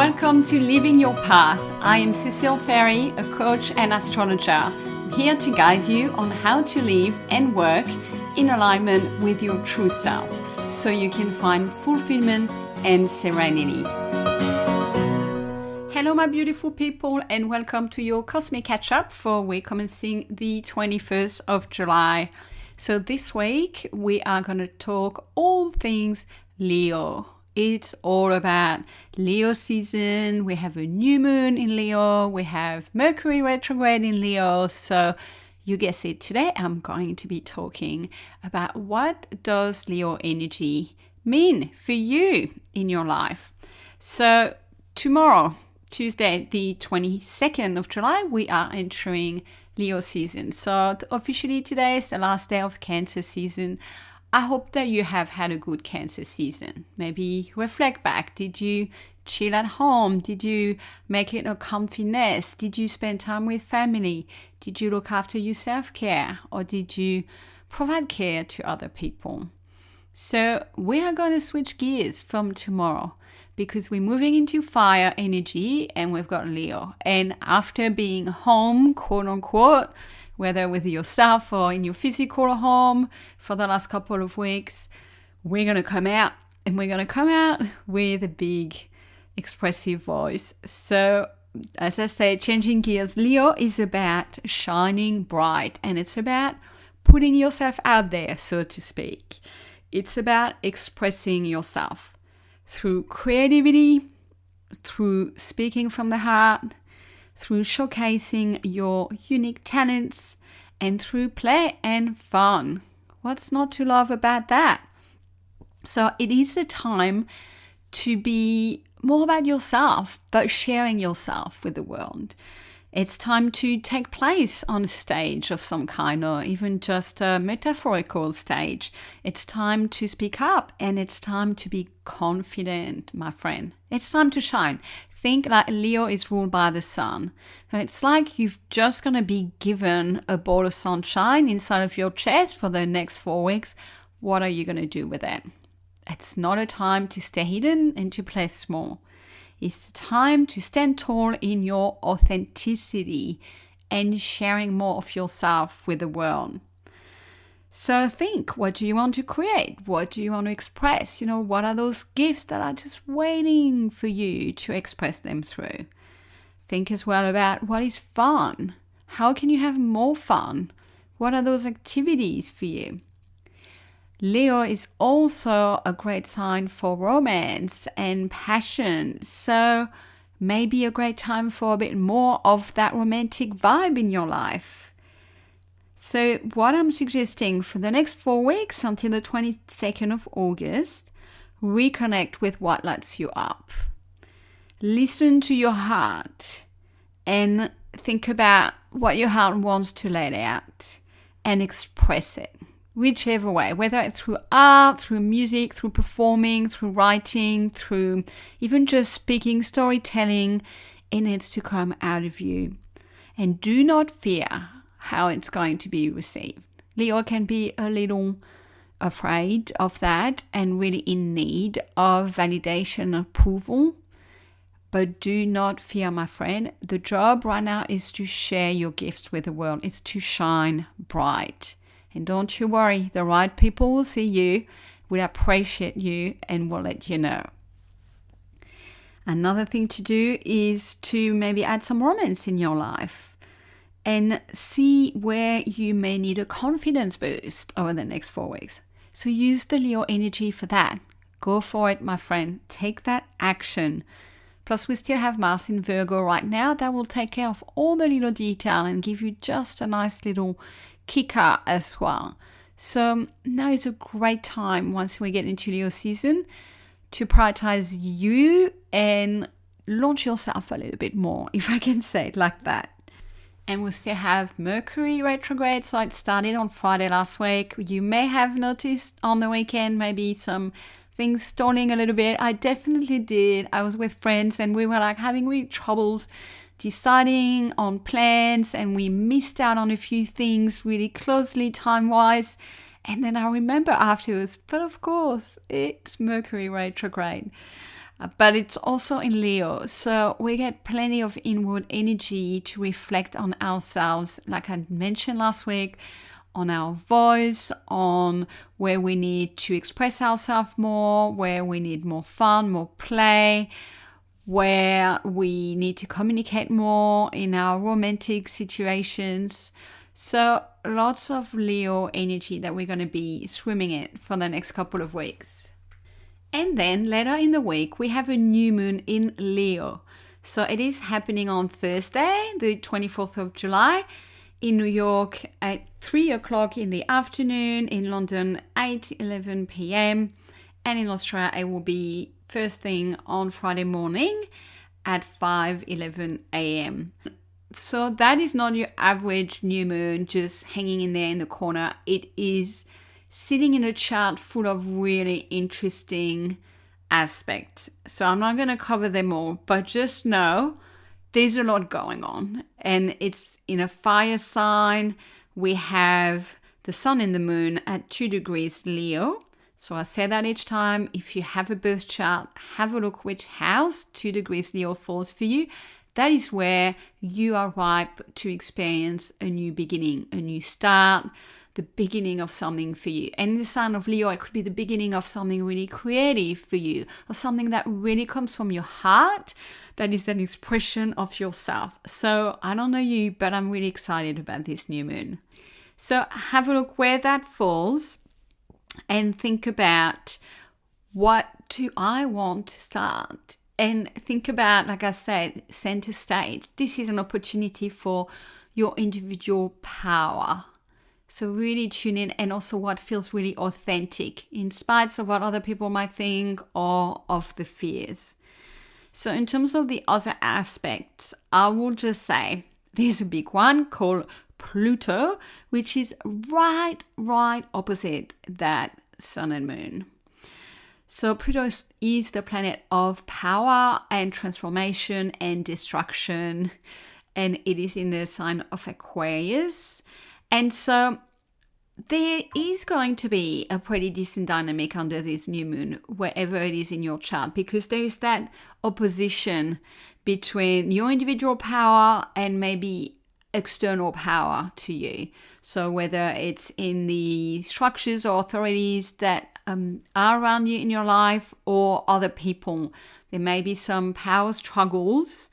Welcome to Living Your Path. I am Cecile Ferry, a coach and astrologer. I'm here to guide you on how to live and work in alignment with your true self so you can find fulfillment and serenity. Hello, my beautiful people, and welcome to your Cosmic Catch-Up for week commencing the 21st of July. So this week, we are going to talk all things Leo. It's all about Leo season. We have a new moon in Leo. We have Mercury retrograde in Leo. So you guess it, today I'm going to be talking about what does Leo energy mean for you in your life. So tomorrow, Tuesday, the 22nd of July, we are entering Leo season. So officially today is the last day of Cancer season. I hope that you have had a good Cancer season. Maybe reflect back. Did you chill at home? Did you make it a comfy nest? Did you spend time with family? Did you look after your self-care? Or did you provide care to other people? So we are going to switch gears from tomorrow because we're moving into fire energy and we've got Leo. And after being home, quote unquote, whether with yourself or in your physical home for the last couple of weeks, we're going to come out, and we're going to come out with a big expressive voice. So as I say, changing gears, Leo is about shining bright, and it's about putting yourself out there, so to speak. It's about expressing yourself through creativity, through speaking from the heart, through showcasing your unique talents, and through play and fun. What's not to love about that? So it is a time to be more about yourself, but sharing yourself with the world. It's time to take place on a stage of some kind, or even just a metaphorical stage. It's time to speak up, and it's time to be confident, my friend. It's time to shine. Think like Leo is ruled by the sun. So it's like you've just going to be given a ball of sunshine inside of your chest for the next 4 weeks. What are you going to do with it? It's not a time to stay hidden and to play small. It's time to stand tall in your authenticity and sharing more of yourself with the world. So think, what do you want to create? What do you want to express? What are those gifts that are just waiting for you to express them through? Think as well about what is fun. How can you have more fun? What are those activities for you? Leo is also a great sign for romance and passion. So maybe a great time for a bit more of that romantic vibe in your life. So what I'm suggesting for the next 4 weeks until the 22nd of August, reconnect with what lights you up. Listen to your heart and think about what your heart wants to let out and express it, whichever way, whether it's through art, through music, through performing, through writing, through even just speaking, storytelling. It needs to come out of you. And do not fear how it's going to be received. Leo can be a little afraid of that and really in need of validation, approval. But do not fear, my friend. The job right now is to share your gifts with the world. It's to shine bright. And don't you worry, the right people will see you, will appreciate you, and will let you know. Another thing to do is to maybe add some romance in your life and see where you may need a confidence boost over the next 4 weeks. So use the Leo energy for that. Go for it, my friend. Take that action. Plus, we still have Mars in Virgo right now. That will take care of all the little detail and give you just a nice little kicker as well. So now is a great time, once we get into Leo season, to prioritize you and launch yourself a little bit more, if I can say it like that. And we still have Mercury retrograde, so it started on Friday last week. You may have noticed on the weekend maybe some things stalling a little bit. I definitely did. I was with friends and we were like having real troubles deciding on plans, and we missed out on a few things really closely time-wise. And then I remember afterwards, but of course, it's Mercury retrograde. but it's also in Leo. So we get plenty of inward energy to reflect on ourselves, like I mentioned last week, on our voice, on where we need to express ourselves more, where we need more fun, more play, where we need to communicate more in our romantic situations. So lots of Leo energy that we're going to be swimming in for the next couple of weeks. And then later in the week, we have a new moon in Leo. So it is happening on Thursday, the 24th of July, in New York at 3 o'clock in the afternoon, in London 8:11 p.m. And in Australia, it will be first thing on Friday morning at 5:11 a.m. So that is not your average new moon just hanging in there in the corner. It is sitting in a chart full of really interesting aspects. So I'm not going to cover them all, but just know there's a lot going on. And it's in a fire sign. We have the sun and the moon at 2 degrees Leo. So I say that each time. If you have a birth chart, have a look which house 2 degrees Leo falls for you. That is where you are ripe to experience a new beginning, a new start, the beginning of something for you. And in the sign of Leo, it could be the beginning of something really creative for you, or something that really comes from your heart, that is an expression of yourself. So I don't know you, but I'm really excited about this new moon. So have a look where that falls and think about, what do I want to start? And think about, like I said, center stage. This is an opportunity for your individual power. So really tune in, and also what feels really authentic in spite of what other people might think or of the fears. So in terms of the other aspects, I will just say there's a big one called Pluto, which is right opposite that sun and moon. So Pluto is the planet of power and transformation and destruction, and it is in the sign of Aquarius. And so there is going to be a pretty decent dynamic under this new moon, wherever it is in your chart, because there is that opposition between your individual power and maybe external power to you. So whether it's in the structures or authorities that are around you in your life, or other people, there may be some power struggles,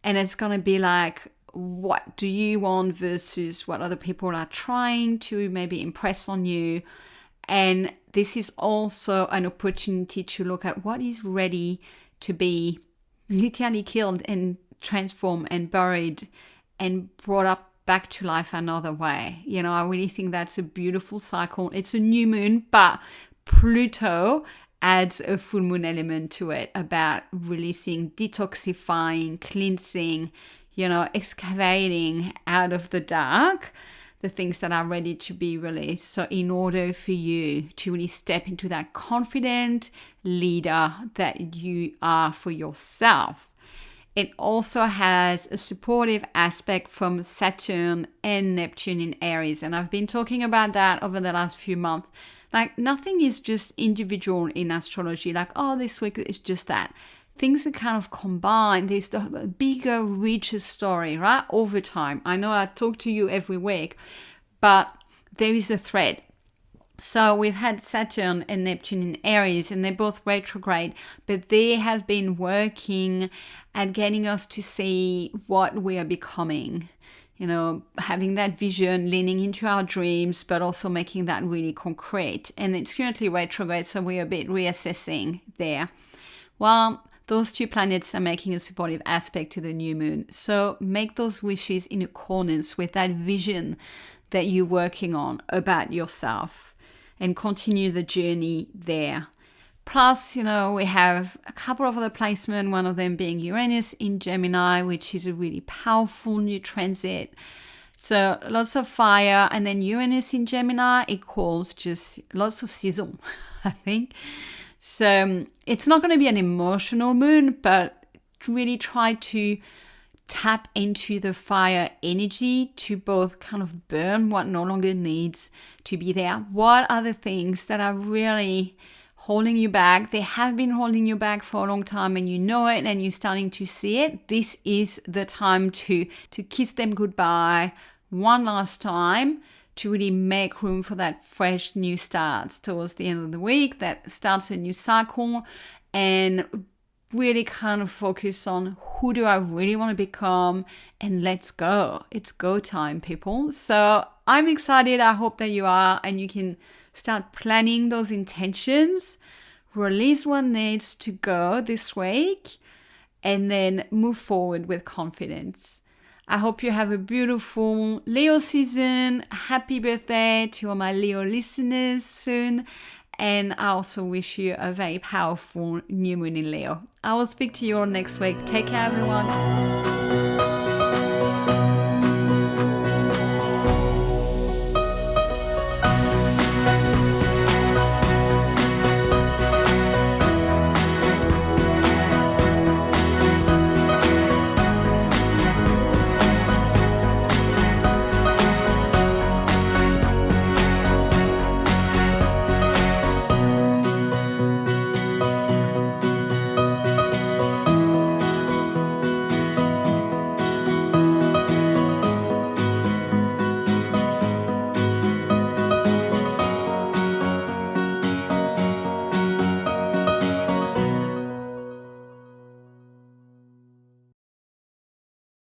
and it's going to be like, what do you want versus what other people are trying to maybe impress on you. And this is also an opportunity to look at what is ready to be literally killed and transformed and buried and brought up back to life another way. You know, I really think that's a beautiful cycle. It's a new moon, but Pluto adds a full moon element to it, about releasing, detoxifying, cleansing, you know, excavating out of the dark the things that are ready to be released. So in order for you to really step into that confident leader that you are for yourself. It also has a supportive aspect from Saturn and Neptune in Aries. And I've been talking about that over the last few months. Like, nothing is just individual in astrology. Like, oh, this week it's just that. Things are kind of combined. There's the bigger, richer story, right? Over time. I know I talk to you every week, but there is a thread. So we've had Saturn and Neptune in Aries, and they're both retrograde, but they have been working at getting us to see what we are becoming. You know, having that vision, leaning into our dreams, but also making that really concrete. And it's currently retrograde, so we're a bit reassessing there. Well, those two planets are making a supportive aspect to the new moon. So make those wishes in accordance with that vision that you're working on about yourself, and continue the journey there. Plus, you know, we have a couple of other placements, one of them being Uranus in Gemini, which is a really powerful new transit. So lots of fire, and then Uranus in Gemini equals just lots of sizzle, I think. So it's not going to be an emotional moon, but really try to tap into the fire energy to both kind of burn what no longer needs to be there. What are the things that are really holding you back, they have been holding you back for a long time and you know it and you're starting to see it, this is the time to kiss them goodbye one last time, to really make room for that fresh new start towards the end of the week that starts a new cycle, and really kind of focus on who do I really want to become, and let's go. It's go time, people. So I'm excited. I hope that you are, and you can start planning those intentions, release what needs to go this week, and then move forward with confidence. I hope you have a beautiful Leo season. Happy birthday to all my Leo listeners soon. And I also wish you a very powerful new moon in Leo. I will speak to you all next week. Take care, everyone.